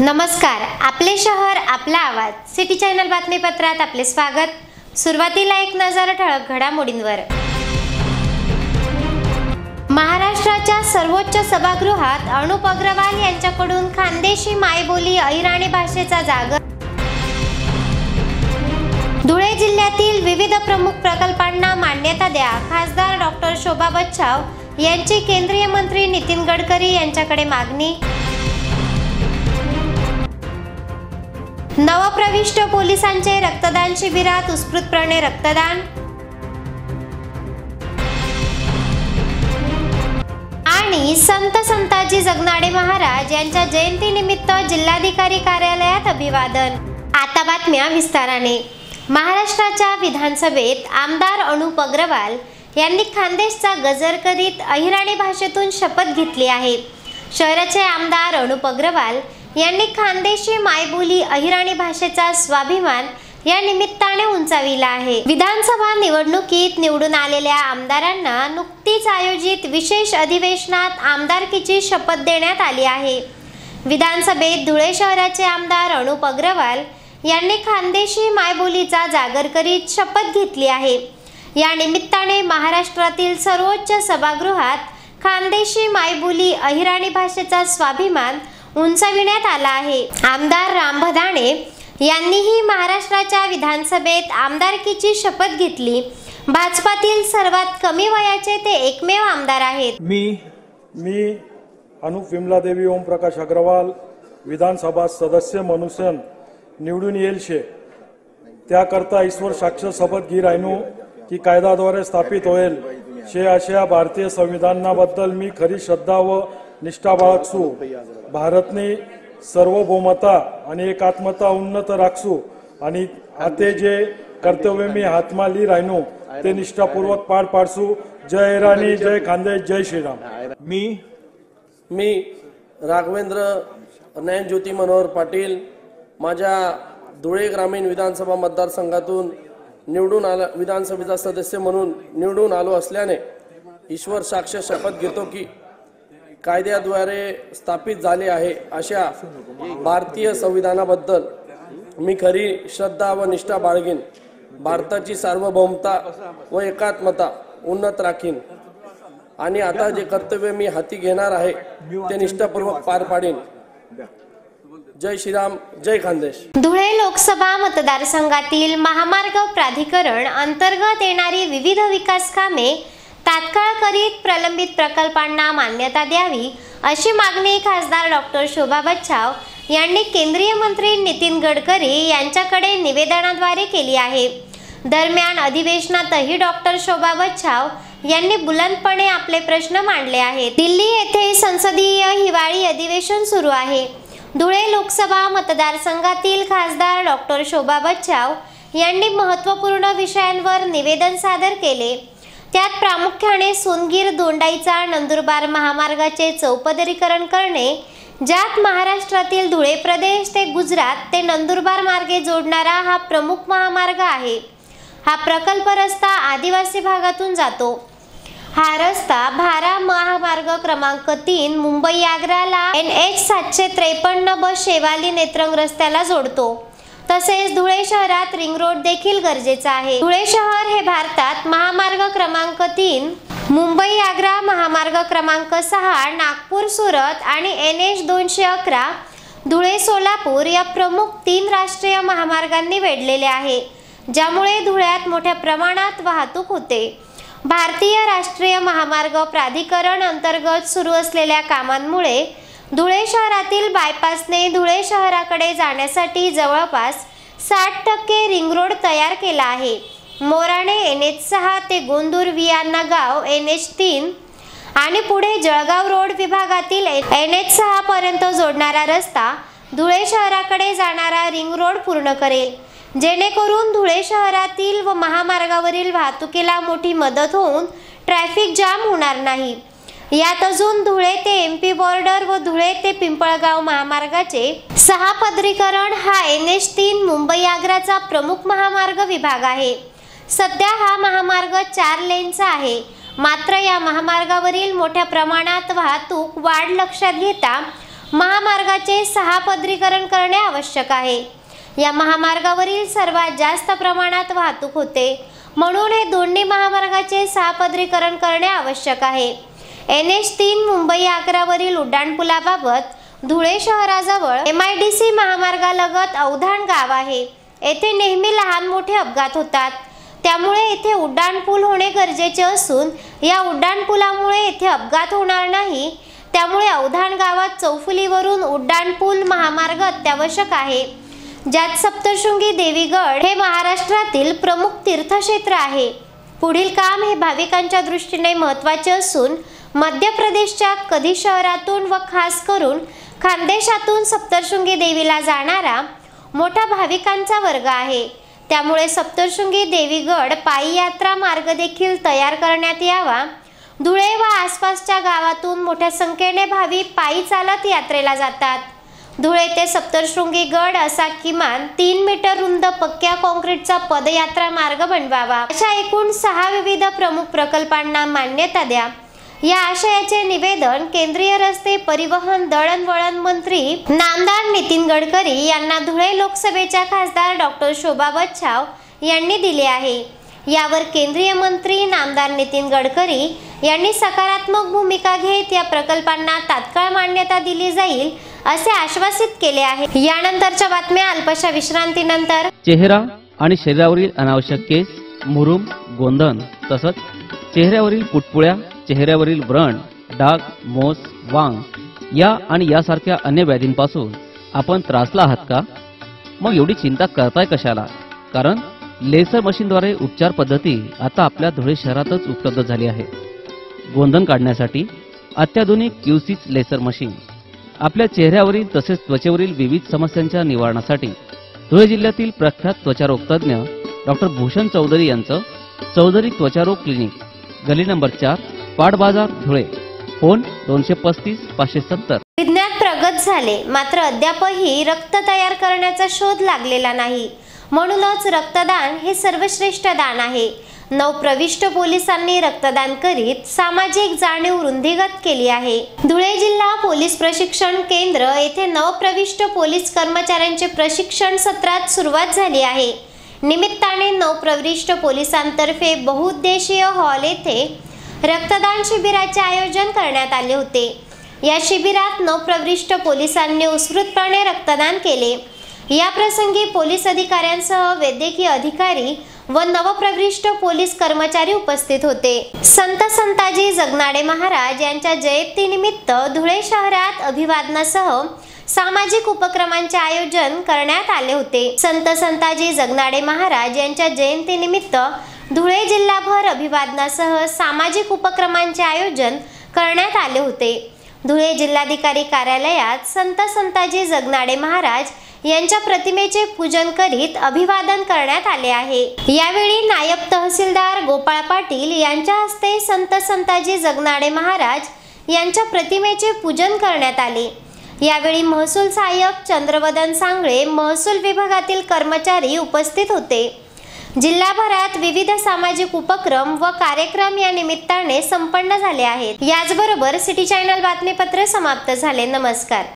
नमस्कार, आपले शहर आपला आवाज सिटी चॅनल बातमीपत्रात आपले स्वागत। सुरुवातीला एक नजर ठळक घडामोडींवर। महाराष्ट्राच्या सर्वोच्च सभागृहात अनुप अग्रवाल यांच्याकडून खानदेशी मायबोली अहिराणी भाषेचा जागर। धुळे जिल्ह्यातील विविध प्रमुख प्रकल्पांना मान्यता द्या, खासदार डॉक्टर शोभा बच्छाव यांची केंद्रीय मंत्री नितीन गडकरी यांच्याकडे मागणी। नवप्रविष्ट पोलिसांचे रक्तदान शिबिरात उत्स्फूर्तपणे रक्तदान। आणि संताजी जगनाडे महाराज यांच्या जयंतीनिमित्त जिल्हाधिकारी कार्यालयात अभिवादन। आता बातम्या विस्ताराने। महाराष्ट्राच्या विधानसभेत आमदार अनुप अग्रवाल यांनी खानदेशचा गजर करीत अहिराणी भाषेतून शपथ घेतली आहे। शहराचे आमदार अनुप अग्रवाल यांनी खानदेशी मायबोली अहिराणी भाषेचा स्वाभिमान या निमित्ताने उंचाविला आहे। विधानसभा निवडणुकीत निवडून आलेल्या आमदारांना नुकतीच आयोजित विशेष अधिवेशनात आमदारकीची शपथ देण्यात आली आहे। विधानसभेत धुळे शहराचे आमदार अनुप अग्रवाल यांनी खानदेशी मायबोलीचा जागर करीत शपथ घेतली आहे। या निमित्ताने महाराष्ट्रातील सर्वोच्च सभागृहात खानदेशी मायबोली अहिराणी भाषेचा स्वाभिमान उंचाविण्यात आला आहे। आमदार राम भदाणे यांनीही महाराष्ट्राच्या विधानसभेत आमदारकीची शपथ घेतली। भाजपातील सर्वात कमी वयाचे ते एकमेव आमदार आहेत। मी अनुप विमलादेवी ओमप्रकाश अग्रवाल विधानसभा सदस्य मनुष्यन निवडून येईल शे त्याकरता ईश्वर साक्ष शपथ घी राहणू की कायद्याद्वारे स्थापित होईल शे अशा भारतीय संविधानाबद्दल मी खरी श्रद्धा व निष्ठा बाळगसू। भारतने सार्वभौमता आणि एकात्मता उन्नत राखसू आणि आते जे कर्तव्य मी हातमा ली राहणू ते निष्ठापूर्वक पार पाडसू। जय राणी, जय खानदेश, जय श्रीराम। मी राघवेंद्र नयन ज्योती मनोहर पाटील माझ्या धुळे ग्रामीण विधानसभा मतदारसंघातून निवडून आला विधानसभेचा सदस्य म्हणून निवडून आलो असल्याने ईश्वर साक्ष शपथ घेतो की कायद्याद्वारे स्थापित झाले आहे अशा भारतीय संविधानाबद्दल मी खरी श्रद्धा व निष्ठा बाळगीन। भारताची सार्वभौमता व एकात्मता उन्नत राखीन आणि आता जे कर्तव्य मी हाती घेणार आहे ते निष्ठापूर्वक पार पाडीन। जय श्रीराम, जय खानदेश। धुळे लोकसभा मतदारसंघातील महामार्ग प्राधिकरण अंतर्गत येणारी विविध विकास कामे तात्काळ करीत प्रलंबित प्रकल्पांना मान्यता द्यावी अशी मागणी खासदार डॉक्टर शोभा बच्छाव यांनी केंद्रीय मंत्री नितीन गडकरी यांच्याकडे निवेदनाद्वारे केली आहे। दरम्यान अधिवेशनातही डॉक्टर शोभा बच्छाव यांनी बुलंदपणे आपले प्रश्न मांडले आहेत। दिल्ली येथे संसदीय हिवाळी अधिवेशन सुरू आहे। धुळे लोकसभा मतदारसंघातील खासदार डॉक्टर शोभा बच्छाव यांनी महत्त्वपूर्ण विषयांवर निवेदन सादर केले। त्यात प्रामुख्याने सोनगीर दोंडाईचा नंदुरबार महामार्गाचे चौपदरीकरण करणे, ज्यात महाराष्ट्रातील धुळे प्रदेश ते गुजरात ते नंदुरबार मार्गे जोडणारा हा प्रमुख महामार्ग आहे। हा प्रकल्प रस्ता आदिवासी भागातून जातो। हा रस्ता भारा महामार्ग क्रमांक 3 मुंबई आग्राला NH 753 ब शेवाली नेत्रंग रस्त्याला जोडतो। तसेच धुळे शहरात रिंग रोड देखील गरजेचा आहे। धुळे शहर हे भारतात महामार्ग क्रमांक 3 मुंबई आग्रा महामार्ग क्रमांक 6 नागपूर सुरत आणि NH 211 धुळे सोलापूर या प्रमुख 3 राष्ट्रीय महामार्गांनी वेढलेले आहे, ज्यामुळे धुळ्यात मोठ्या प्रमाणात वाहतूक होते। भारतीय राष्ट्रीय महामार्ग प्राधिकरण अंतर्गत सुरू असलेल्या कामांमुळे धुळे शहरातील बायपासने धुळे शहराकडे जाण्यासाठी जवळपास 60% रिंग रोड तयार केला आहे। मोराणे NH 6 ते गोंदूर वियाना गाव NH 3 आणि पुढे जळगाव रोड विभागातील NH 6 पर्यंत जोडणारा रस्ता धुळे शहराकडे जाणारा रिंग रोड पूर्ण करेल, जेणेकरून धुळे शहरातील व महामार्गावरील वाहतुकीला मोठी मदत होऊन ट्रॅफिक जाम होणार नाही। यात अजून धुळे ते MP बॉर्डर व धुळे ते पिंपळगाव महामार्गाचे 6 पदरीकरण हा NH 3 मुंबई आग्राचा प्रमुख महामार्ग विभाग आहे। सध्या हा महामार्ग 4 लेनचा आहे, मात्र या महामार्गावरील मोठ्या प्रमाणात वाहतूक वाढ लक्षात घेता महामार्गाचे 6 पदरीकरण करणे आवश्यक आहे। या महामार्गावरील सर्वात जास्त प्रमाणात वाहतूक होते, म्हणून हे दोन्ही महामार्गाचे 6 पदरीकरण करणे आवश्यक आहे। NH3 मुंबई 11 वरील उड्डाणपुलाबाबत धुळे शहराजवळ MIDC महामार्गालगत अवधान गाव आहे। येथे नेहमी लहान मोठे अपघात होतात, त्यामुळे येथे उड्डाणपूल होणे गरजेचे असून या उड्डाणपुलामुळे येथे अपघात होणार नाही। त्यामुळे अवधान गावात चौफुलीवरून उड्डाणपूल महामार्ग अत्यावश्यक आहे, ज्यात सप्तशृंगी देवीगड हे महाराष्ट्रातील प्रमुख तीर्थक्षेत्र आहे। पुढील काम हे भाविकांच्या दृष्टीने महत्त्वाचे असून मध्य प्रदेशच्या कधी शहरातून व खास करून खानदेशातून सप्तशृंगी देवीला जाणारा मोठा भाविकांचा वर्ग आहे। त्यामुळे सप्तशृंगी देवीगड पायी यात्रा मार्ग देखील तयार करण्यात यावा। धुळे व आसपासच्या गावातून मोठ्या संख्येने भाविक पायी चालत यात्रेला जातात। धुळे ते सप्तशृंगी गड असा किमान 3 मीटर रुंद पक्क्या काँक्रीटचा पदयात्रा मार्ग बनवावा। अशा एकूण 6 विविध प्रमुख प्रकल्पांना मान्यता द्या, या आशयाचे निवेदन केंद्रीय रस्ते परिवहन दळणवळण मंत्री नामदार नितीन गडकरी यांना धुळे लोकसभेच्या खासदार डॉक्टर शोभा बच्छाव यांनी दिले आहे। यावर केंद्रीय मंत्री नामदार नितीन गडकरी यांनी सकारात्मक भूमिका घेत या प्रकल्पांना तात्काळ मान्यता दिली जाईल असे आश्वासित केले आहे। यानंतरच्या बातम्या अल्पशा विश्रांतीनंतर। चेहरा आणि शरीरावरील अनावश्यक केस, मुरूम, गोंधन तसंच चेहऱ्यावरील पुटपुळ्या, चेहऱ्यावरील व्रण, डाग, मोस, वांग या आणि यासारख्या अन्य व्याधींपासून आपण त्रासला आहात का? मग एवढी चिंता करताय कशाला? कारण लेसर मशीनद्वारे उपचार पद्धती आता आपल्या धुळे शहरातच उपलब्ध झाली आहे। गोंधन काढण्यासाठी अत्याधुनिक QC लेसर मशीन, आपल्या चेहऱ्यावरील तसेच त्वचेवरील विविध समस्यांच्या निवारणासाठी धुळे जिल्ह्यातील प्रख्यात त्वचारोग तज्ञ डॉक्टर भूषण चौधरी यांचं चौधरी त्वचारोग क्लिनिक, गली नंबर 4, पाट बाजार, धुळे। फोन 235 570। विज्ञान प्रगत झाले, मात्र अद्यापही रक्त तयार करण्याचा शोध लागलेला नाही। म्हणूनच रक्तदान हे सर्वश्रेष्ठ दान आहे। नवप्रविष्ट पोलिसांनी रक्तदान करीत सामाजिक जाणीव वृद्धिंगत केली आहे। धुळे जिल्हा पोलीस प्रशिक्षण केंद्र येथे नवप्रविष्ट पोलीस कर्मचाऱ्यांचे प्रशिक्षण सत्रात सुरुवात झाली आहे। निमित्ताने नवप्रविष्ट पोलिसांतर्फे बहुउद्देशीय हॉल येथे रक्तदान शिबिराचे आयोजन करण्यात आले होते। या शिबिरात नवप्रविष्ट पोलिसांनी उत्स्फूर्तपणे रक्तदान केले। या प्रसंगी पोलीस अधिकाऱ्यांसह वैद्यकीय अधिकारी व नवप्रविष्ट पोलीस कर्मचारी उपस्थित होते। संत संताजी जगनाडे महाराज यांच्या जयंतीनिमित्त धुळे शहरात अभिवादनासह सामाजिक उपक्रमांचे आयोजन करण्यात आले होते। संत संताजी जगनाडे महाराज यांच्या जयंतीनिमित्त धुळे जिल्हाभर अभिवादनासह सामाजिक उपक्रमांचे आयोजन करण्यात आले होते। धुळे जिल्हाधिकारी कार्यालयात संत संताजी जगनाडे महाराज यांच्या प्रतिमेचे पूजन करीत अभिवादन करण्यात आले आहे। यावेळी नायब तहसीलदार गोपाळ पाटील यांच्या हस्ते संत संताजी जगनाडे महाराज यांच्या प्रतिमेचे पूजन करण्यात आले। यावेळी महसूल सहाय्यक चंद्रवदन सांगळे, महसूल विभागातील कर्मचारी उपस्थित होते। जिल्हाभरात विविध सामाजिक उपक्रम व कार्यक्रम या निमित्ताने संपन्न झाले आहेत। याचबरोबर सिटी चॅनल बातमीपत्र समाप्त झाले। नमस्कार।